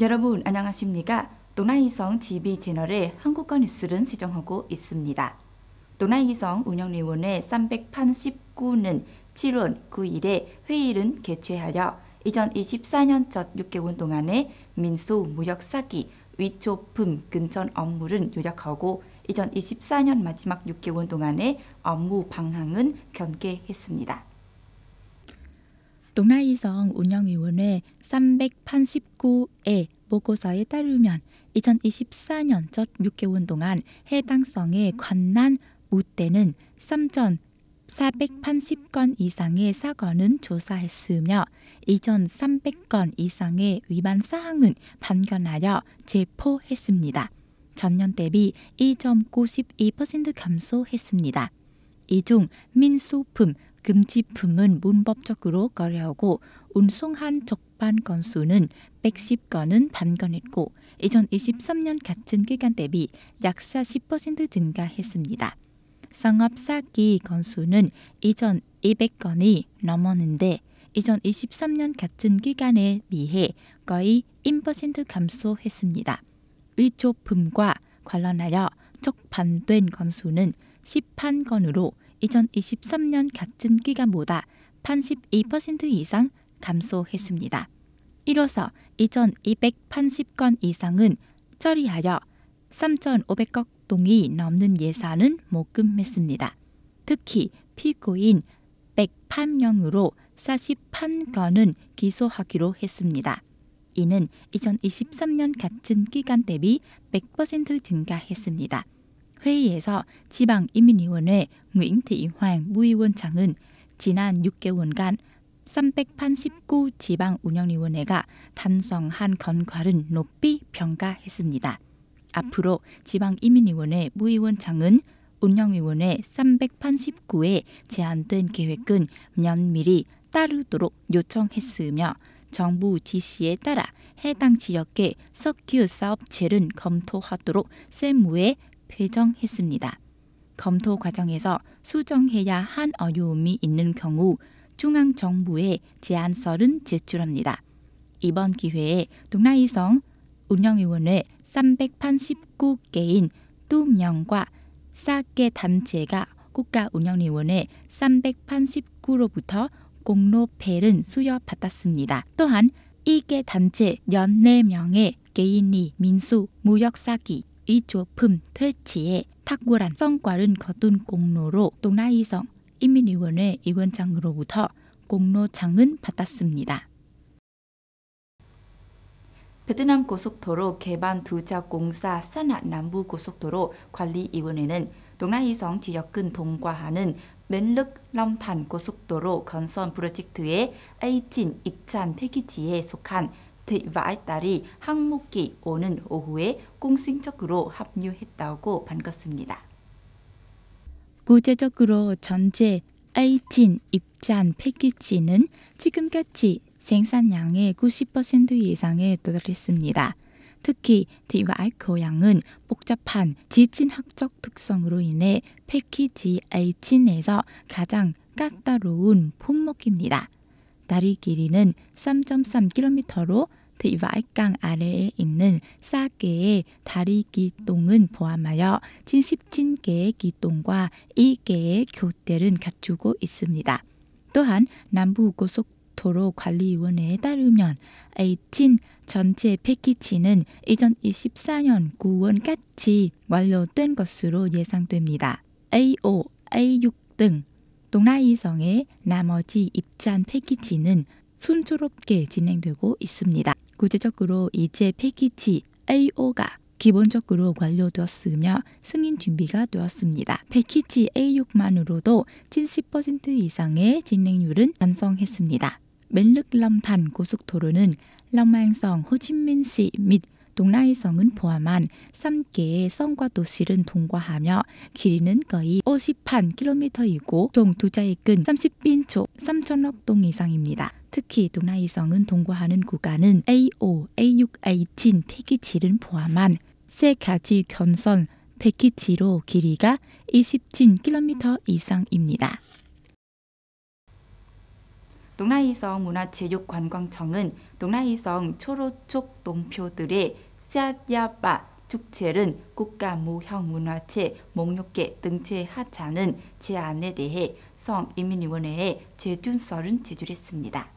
여러분 안녕하십니까? 도나이성 GB 채널의 한국어 뉴스를 시청하고 있습니다. 도나이성 운영위원회 389는 7월 9일에 회의를 개최하여 2024년 첫 6개월 동안의 민수 무역 사기, 위조품 근처 업무를 요약하고 2024년 마지막 6개월 동안의 업무 방향은 경계했습니다. 동나이성 운영위원회 389의 보고서에 따르면 2024년 첫 6개월 동안 해당성에 관한 무대는 3,480건 이상의 사건은 조사했으며 2,300건 이상의 위반 사항은 발견하여 체포했습니다. 전년 대비 2.92% 감소했습니다. 이 중 민소품, 금지품은 문법적으로 거래하고 운송한 적반 건수는 110건은 발견했고 2023년 같은 기간 대비 약 40% 증가했습니다. 상업 사기 건수는 2,200건이 넘었는데 2023년 같은 기간에 비해 거의 1% 감소했습니다. 위조품과 관련하여 적발된 건수는 11건으로 2023년 같은 기간보다 82% 이상 감소했습니다. 이로써 2,280건 이상은 처리하여 3,500억 동이 넘는 예산은 모금했습니다. 특히 피고인 108명으로 41건은 기소하기로 했습니다. 이는 2023년 같은 기간 대비 100% 증가했습니다. 회의에서 지방인민위원회 nguyễn thị hoàng 부위원장은 지난 6개월간 389 지방운영위원회가 단성한 건과를 높이 평가했습니다. 앞으로 지방인민위원회 부위원장은 운영위원회 389에 제안된 계획은 면밀히 따르도록 요청했으며 정부 지시에 따라 해당 지역의 석유 사업체를 검토하도록 세무에 배정했습니다. 검토 과정에서 수정해야 한 어려움이 있는 경우 중앙정부에 제안서를 제출합니다. 이번 기회에 동나이성 운영위원회 389개인 2명과 4개 단체가 국가운영위원회 389로부터 공로패를 수여받았습니다. 또한 2개 단체 14명의 개인이 민수, 무역사기, 위조품 퇴치에 탁월한 성과를 거둔 공로로 동나이성 인민위원회 위원장으로부터 공로장을 받았습니다. 베트남 고속도로 개발투자공사 산하남부고속도로 관리위원회는 동나이성 지역을 통과하는 멜륵-럼탄 고속도로 건설 프로젝트의 에이진 입장 패키지에 속한 대와이다리 항목이 오는 오후에 공식적으로 합류했다고 밝혔습니다. 구체적으로 전체 에이진 입장 패키지는 지금까지 생산량의 90% 이상에 도달했습니다. 특히 디와이 고양은 복잡한 지진학적 특성으로 인해 패키지 에이진에서 가장 까다로운 품목입니다. 다리 길이는 3.3km로 디와이강 아래에 있는 4개의 다리 기둥은 포함하여 70개의 기둥과 2개의 교대를 갖추고 있습니다. 또한 남부고속도로관리위원회에 따르면 에이진 전체 패키지는 2024년 9월까지 완료된 것으로 예상됩니다. A5, A6 등 동나이성의 나머지 입장 패키지는 순조롭게 진행되고 있습니다. 구체적으로 이제 패키지 A5가 기본적으로 완료되었으며 승인 준비가 되었습니다. 패키지 A6만으로도 70% 이상의 진행률은 달성했습니다. 멜륵-럼탄 고속도로는 렁망성 호치민시 및 동나이성은 포함한 3개의 성과 도시를 통과하며 길이는 거의 51km이고 총 투자액은 30빈초 3천억 동 이상입니다. 특히 동나이성은 통과하는 구간은 A5, A6, 에이진 패키지를 포함한 3가지 견선 패키지로 길이가 27km 이상입니다. 동라이성 문화체육관광청은 동라이성 초록촉 동표들의 사야바 축제는 국가무형문화재 목록에 등재하지 않은 제안에 대해 성인민위원회에 재준서를 제출했습니다.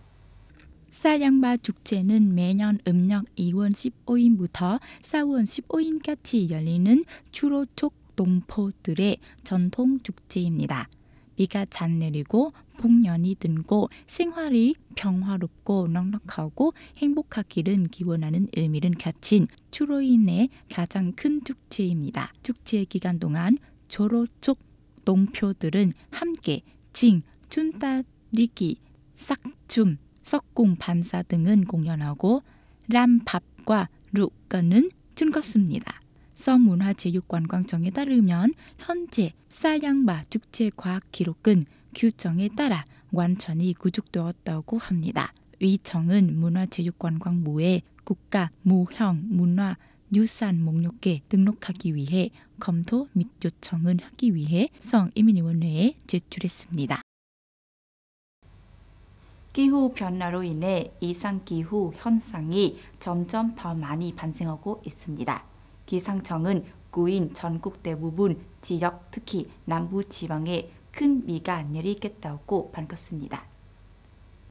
사양바 축제는 매년 음력 2월 15일부터 4월 15일까지 열리는 초록촉 동포들의 전통 축제입니다. 비가 잘 내리고 복년이 들고 생활이 평화롭고 넉넉하고 행복하기를 기원하는 의미를 가진 추로인의 가장 큰 축제입니다. 축제 기간 동안 초록촉 동표들은 함께 징, 춘따리기, 싹춤, 석궁 반사 등은 공연하고 람밥과 룩가는 춤췄습니다. 성문화체육관광청에 따르면 현재 사양바 축제 과학 기록은 규정에 따라 완전히 구축되었다고 합니다. 위청은 문화체육관광부에 국가 무형 문화 유산 목록에 등록하기 위해 검토 및 요청을 하기 위해 성인민위원회에 제출했습니다. 기후 변화로 인해 이상기후 현상이 점점 더 많이 발생하고 있습니다. 기상청은 9일 전국 대부분 지역, 특히 남부 지방에 큰 비가 내리겠다고 밝혔습니다.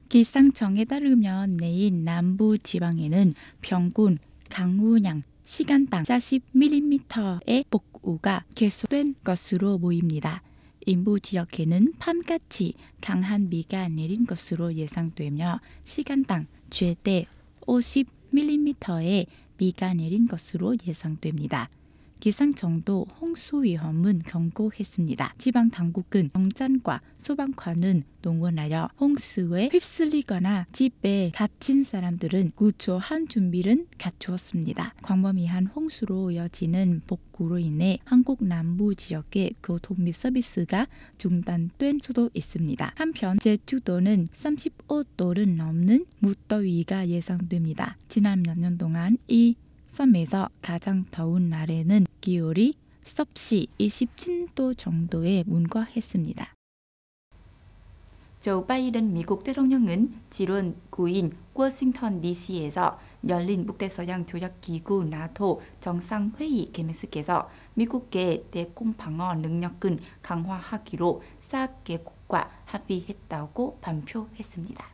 기상청에 따르면 내일 남부 지방에는 평균 강우량 시간당 40mm의 폭우가 계속된 것으로 보입니다. 일부 지역에는 밤같이 강한 비가 내린 것으로 예상되며 시간당 최대 50mm의 비가 내린 것으로 예상됩니다. 기상청도 홍수 위험은 경고했습니다. 지방 당국은 경찰과 소방관은 동원하여 홍수에 휩쓸리거나 집에 갇힌 사람들은 구조한 준비를 갖추었습니다. 광범위한 홍수로 이어지는 폭우로 인해 한국 남부 지역의 교통 및 서비스가 중단된 수도 있습니다. 한편 제주도는 35도를 넘는 무더위가 예상됩니다. 지난 몇 년 동안 이 섬에서 가장 더운 날에는 기온이 섭씨 27도 정도에 문과했습니다. 조 바이든 미국 대통령은 지난 9일 워싱턴 DC에서 열린 북대서양 조약기구 나토 정상회의 개최식에서 미국의 대공 방어 능력을 강화하기로 4개국과 합의했다고 발표했습니다.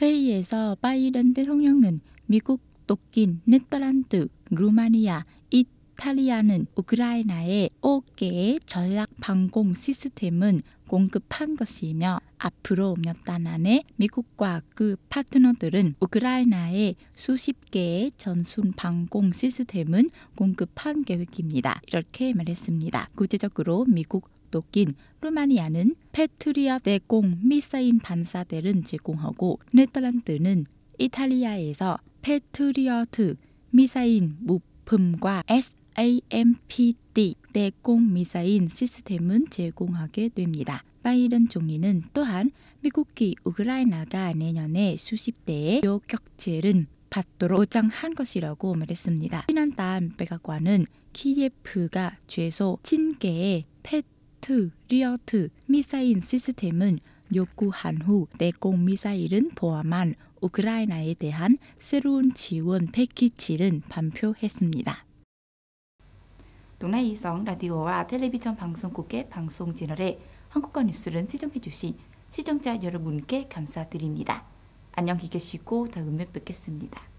회의에서 바이든 대통령은 미국, 독일, 네덜란드, 루마니아, 이탈리아는 우크라이나에 5개의 전략 방공 시스템을 공급한 것이며 앞으로 몇 달 안에 미국과 그 파트너들은 우크라이나에 수십 개의 전술 방공 시스템을 공급한 계획입니다. 이렇게 말했습니다. 구체적으로 미국, 독일, 루마니아는 패트리엇 대공 미사일 반사대를 제공하고 네덜란드는 이탈리아에서 패트리어트 미사일 부품과 SAMPD 대공 미사일 시스템은 제공하게 됩니다. 바이든 총리는 또한 미국이 우크라이나가 내년에 수십 대의 요격제를 받도록 보장한 것이라고 말했습니다. 지난달 백악관은 키예프가 최소 10개의 패트리어트 미사일 시스템은 요구한 후 대공 미사일은 포함한 우크라이나에 대한 새로운 지원 패키지를 발표했습니다. 동라이성 라디오와 텔레비전 방송국의 방송 채널에 한국어 뉴스를 시청해주신 시청자 여러분께 감사드립니다. 안녕히 계시고 다음에 뵙겠습니다.